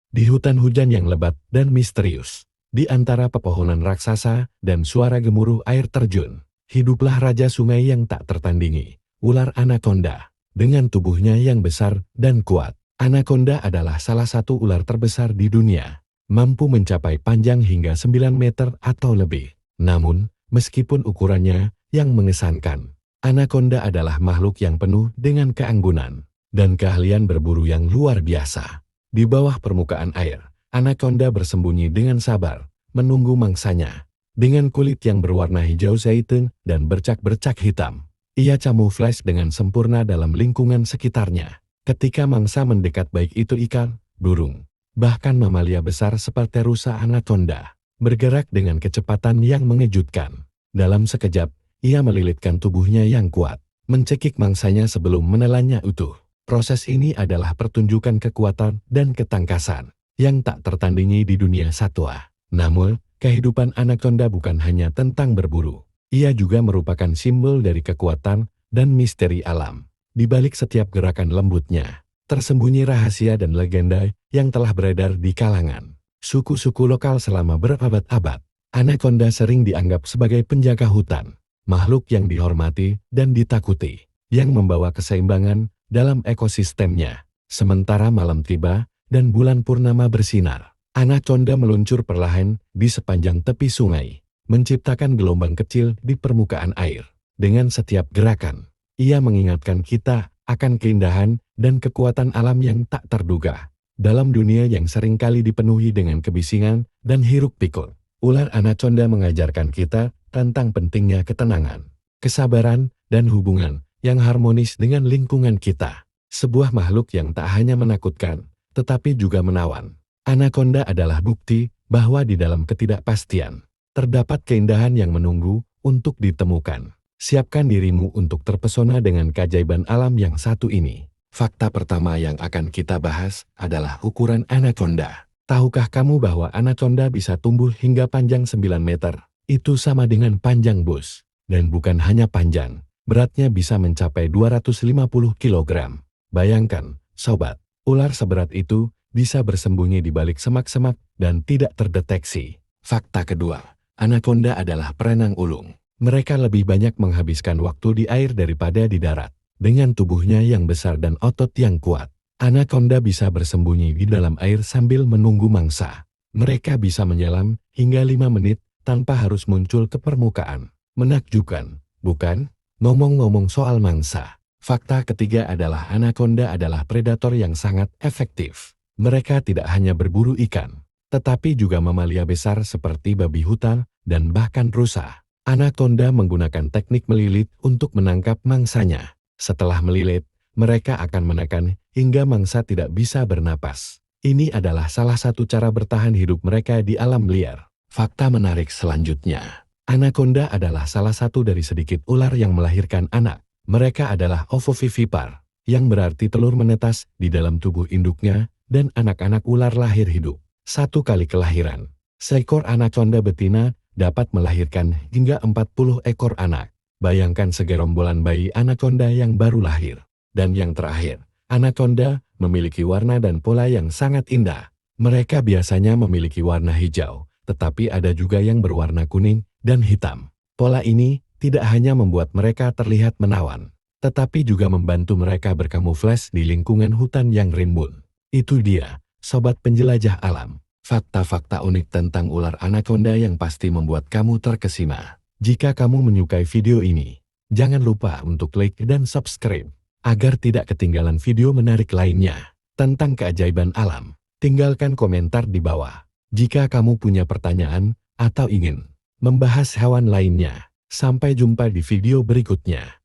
Di hutan hujan yang lebat dan misterius, di antara pepohonan raksasa dan suara gemuruh air terjun, hiduplah raja sungai yang tak tertandingi, ular anaconda. Dengan tubuhnya yang besar dan kuat, anaconda adalah salah satu ular terbesar di dunia, mampu mencapai panjang hingga 9 meter atau lebih. Namun, meskipun ukurannya yang mengesankan, anaconda adalah makhluk yang penuh dengan keanggunan dan keahlian berburu yang luar biasa. Di bawah permukaan air, anaconda bersembunyi dengan sabar, menunggu mangsanya. Dengan kulit yang berwarna hijau zaitun dan bercak-bercak hitam, ia camouflage dengan sempurna dalam lingkungan sekitarnya. Ketika mangsa mendekat, baik itu ikan, burung, bahkan mamalia besar seperti rusa, anaconda bergerak dengan kecepatan yang mengejutkan. Dalam sekejap, ia melilitkan tubuhnya yang kuat, mencekik mangsanya sebelum menelannya utuh. Proses ini adalah pertunjukan kekuatan dan ketangkasan yang tak tertandingi di dunia satwa. Namun, kehidupan anaconda bukan hanya tentang berburu. Ia juga merupakan simbol dari kekuatan dan misteri alam. Di balik setiap gerakan lembutnya, tersembunyi rahasia dan legenda yang telah beredar di kalangan suku-suku lokal selama berabad-abad. Anaconda sering dianggap sebagai penjaga hutan, makhluk yang dihormati dan ditakuti, yang membawa keseimbangan dalam ekosistemnya. Sementara malam tiba dan bulan purnama bersinar, anaconda meluncur perlahan di sepanjang tepi sungai, menciptakan gelombang kecil di permukaan air. Dengan setiap gerakan, ia mengingatkan kita akan keindahan dan kekuatan alam yang tak terduga. Dalam dunia yang seringkali dipenuhi dengan kebisingan dan hiruk-pikuk, ular anaconda mengajarkan kita tentang pentingnya ketenangan, kesabaran, dan hubungan yang harmonis dengan lingkungan kita. Sebuah makhluk yang tak hanya menakutkan, tetapi juga menawan. Anaconda adalah bukti bahwa di dalam ketidakpastian, terdapat keindahan yang menunggu untuk ditemukan. Siapkan dirimu untuk terpesona dengan keajaiban alam yang satu ini. Fakta pertama yang akan kita bahas adalah ukuran anaconda. Tahukah kamu bahwa anaconda bisa tumbuh hingga panjang 9 meter? Itu sama dengan panjang bus. Dan bukan hanya panjang, beratnya bisa mencapai 250 kg. Bayangkan, sobat, ular seberat itu bisa bersembunyi di balik semak-semak dan tidak terdeteksi. Fakta kedua, anaconda adalah perenang ulung. Mereka lebih banyak menghabiskan waktu di air daripada di darat. Dengan tubuhnya yang besar dan otot yang kuat, anaconda bisa bersembunyi di dalam air sambil menunggu mangsa. Mereka bisa menyelam hingga 5 menit tanpa harus muncul ke permukaan. Menakjubkan, bukan? Ngomong-ngomong soal mangsa, fakta ketiga adalah anaconda adalah predator yang sangat efektif. Mereka tidak hanya berburu ikan, tetapi juga mamalia besar seperti babi hutan dan bahkan rusa. Anaconda menggunakan teknik melilit untuk menangkap mangsanya. Setelah melilit, mereka akan menekan hingga mangsa tidak bisa bernapas. Ini adalah salah satu cara bertahan hidup mereka di alam liar. Fakta menarik selanjutnya. Anaconda adalah salah satu dari sedikit ular yang melahirkan anak. Mereka adalah ovovivipar, yang berarti telur menetas di dalam tubuh induknya, dan anak-anak ular lahir hidup. Satu kali kelahiran, seekor anaconda betina dapat melahirkan hingga 40 ekor anak. Bayangkan segerombolan bayi anaconda yang baru lahir. Dan yang terakhir, anaconda memiliki warna dan pola yang sangat indah. Mereka biasanya memiliki warna hijau, tetapi ada juga yang berwarna kuning dan hitam. Pola ini tidak hanya membuat mereka terlihat menawan, tetapi juga membantu mereka berkamuflas di lingkungan hutan yang rimbun. Itu dia, sobat penjelajah alam, fakta-fakta unik tentang ular anaconda yang pasti membuat kamu terkesima. Jika kamu menyukai video ini, jangan lupa untuk like dan subscribe, agar tidak ketinggalan video menarik lainnya tentang keajaiban alam. Tinggalkan komentar di bawah jika kamu punya pertanyaan atau ingin membahas hewan lainnya. Sampai jumpa di video berikutnya.